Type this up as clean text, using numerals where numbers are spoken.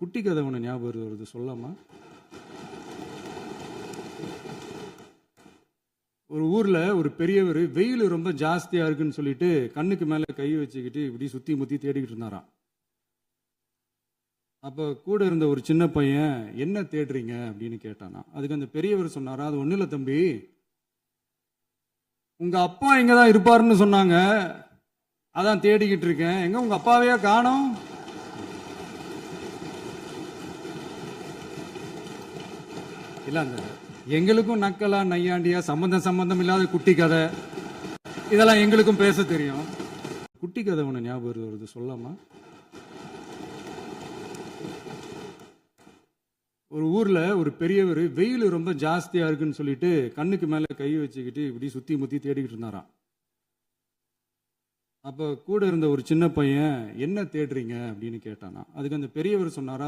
குட்டி கதை ஒன்று ஞாபகம் வருது, சொல்லாமா? ஒரு ஊர்ல ஒரு பெரியவர் வெயில் ரொம்ப ஜாஸ்தியா இருக்குன்னு சொல்லிட்டு கண்ணுக்கு மேல கை வச்சுக்கிட்டு இப்படி சுத்தி முத்தி தேடிக்கிட்டு இருந்தாராம். அப்ப கூட இருந்த ஒரு சின்ன பையன், என்ன தேடுறீங்க அப்படின்னு கேட்டானா. அதுக்கு அந்த பெரியவர் சொன்னாரா, அது ஒண்ணு இல்ல தம்பி, உங்க அப்பா இங்கதான் இருப்பாருன்னு சொன்னாங்க, அதான் தேடிக்கிட்டு இருக்கேன். எங்க உங்க அப்பாவையா காணோம்? இல்ல, அந்த எங்களுக்கும் நக்கலா நையாண்டியா சம்பந்தம் இல்லாத குட்டி கதை இதெல்லாம் எங்களுக்கும் பேச தெரியும். குட்டி கதை ஒன்று ஞாபகம் வருது, சொல்லாமா? ஒரு ஊர்ல ஒரு பெரியவர் வெயில் ரொம்ப ஜாஸ்தியா இருக்குன்னு சொல்லிட்டு கண்ணுக்கு மேல கை வச்சுக்கிட்டு இப்படி சுத்தி முத்தி தேடிக்கிட்டு இருந்தாராம். அப்ப கூட இருந்த ஒரு சின்ன பையன், என்ன தேடுறீங்க அப்படின்னு கேட்டானா. அதுக்கு அந்த பெரியவர் சொன்னாரா,